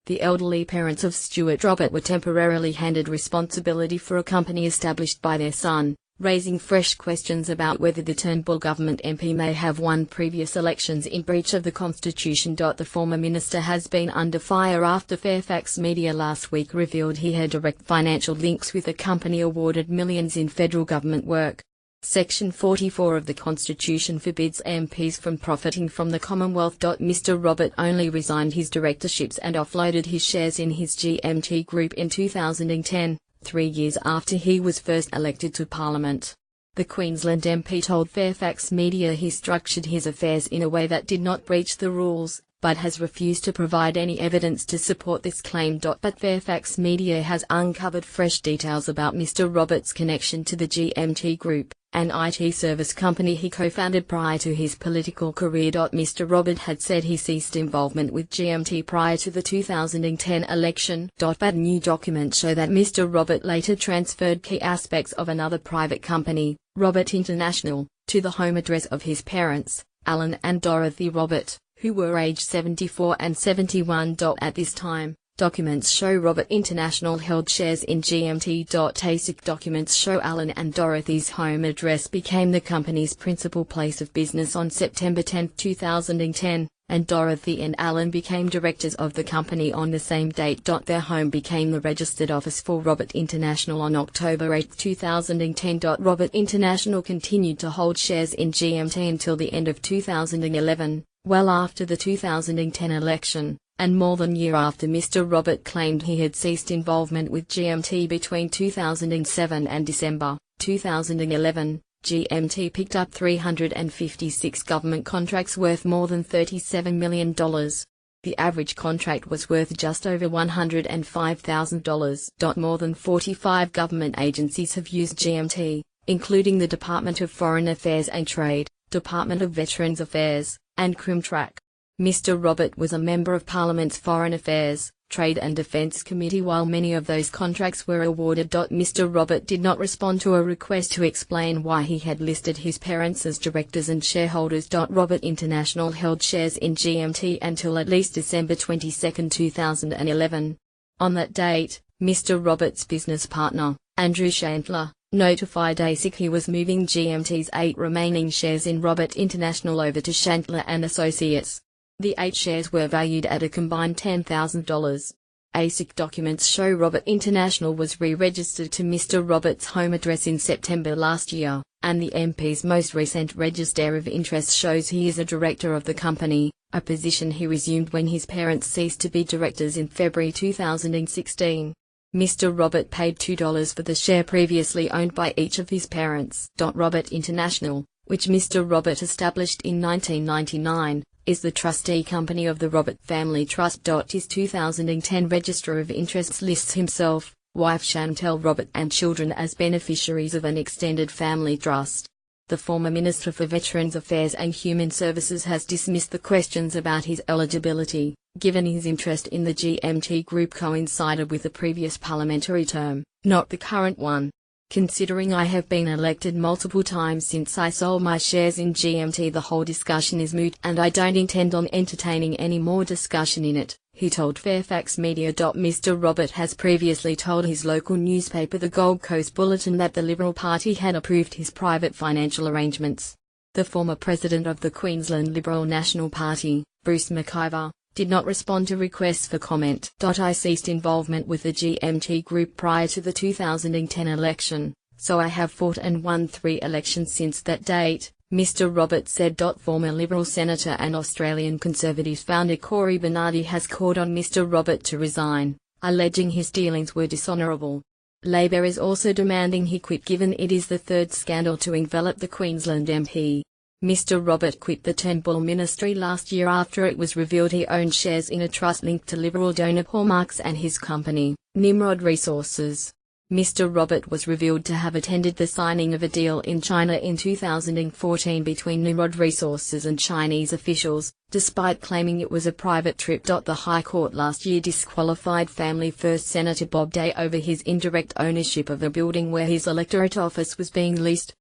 The elderly parents of Stuart Robert were temporarily handed responsibility for a company established by their son, raising fresh questions about whether the Turnbull government MP may have won previous elections in breach of the Constitution. The former minister has been under fire after Fairfax Media last week revealed he had direct financial links with a company awarded millions in federal government work. Section 44 of the Constitution forbids MPs from profiting from the Commonwealth. Mr. Robert only resigned his directorships and offloaded his shares in his GMT Group in 2010, 3 years after he was first elected to Parliament. The Queensland MP told Fairfax Media he structured his affairs in a way that did not breach the rules, but has refused to provide any evidence to support this claim. But Fairfax Media has uncovered fresh details about Mr. Robert's connection to the GMT Group, an IT service company he co-founded prior to his political career. Mr. Robert had said he ceased involvement with GMT prior to the 2010 election. But new documents show that Mr. Robert later transferred key aspects of another private company, Robert International, to the home address of his parents, Alan and Dorothy Robert, who were aged 74 and 71. At this time, documents show Robert International held shares in GMT. ASIC documents show Alan and Dorothy's home address became the company's principal place of business on September 10, 2010, and Dorothy and Alan became directors of the company on the same date. Their home became the registered office for Robert International on October 8, 2010. Robert International continued to hold shares in GMT until the end of 2011. Well after the 2010 election, and more than a year after Mr. Robert claimed he had ceased involvement with GMT. Between 2007 and December 2011, GMT picked up 356 government contracts worth more than $37 million. The average contract was worth just over $105,000. More than 45 government agencies have used GMT, including the Department of Foreign Affairs and Trade, Department of Veterans Affairs, and Crimtrack. Mr. Robert was a member of Parliament's Foreign Affairs, Trade and Defence Committee while many of those contracts were awarded. Mr. Robert did not respond to a request to explain why he had listed his parents as directors and shareholders. Robert International held shares in GMT until at least December 22, 2011. On that date, Mr. Robert's business partner, Andrew Shantler, notified ASIC he was moving GMT's 8 remaining shares in Robert International over to Shantler and Associates. The 8 shares were valued at a combined $10,000. ASIC documents show Robert International was re-registered to Mr. Robert's home address in September last year, and the MP's most recent register of interest shows he is a director of the company, a position he resumed when his parents ceased to be directors in February 2016. Mr. Robert paid $2 for the share previously owned by each of his parents. Robert International, which Mr. Robert established in 1999, is the trustee company of the Robert Family Trust. His 2010 Register of Interests lists himself, wife Chantel Robert and children as beneficiaries of an extended family trust. The former Minister for Veterans Affairs and Human Services has dismissed the questions about his eligibility, given his interest in the GMT Group coincided with the previous parliamentary term, not the current one. Considering I have been elected multiple times since I sold my shares in GMT, the whole discussion is moot and I don't intend on entertaining any more discussion in it, he told Fairfax Media. Mr. Robert has previously told his local newspaper the Gold Coast Bulletin that the Liberal Party had approved his private financial arrangements. The former president of the Queensland Liberal National Party, Bruce McIver, did not respond to requests for comment. I ceased involvement with the GMT Group prior to the 2010 election, so I have fought and won 3 elections since that date, Mr. Robert said. Former Liberal Senator and Australian Conservative founder Cory Bernardi has called on Mr. Robert to resign, alleging his dealings were dishonourable. Labor is also demanding he quit given it is the 3rd scandal to envelop the Queensland MP. Mr. Robert quit the Turnbull ministry last year after it was revealed he owned shares in a trust linked to Liberal donor Paul Marks and his company, Nimrod Resources. Mr. Robert was revealed to have attended the signing of a deal in China in 2014 between Nimrod Resources and Chinese officials, despite claiming it was a private trip. The High Court last year disqualified Family First Senator Bob Day over his indirect ownership of a building where his electorate office was being leased,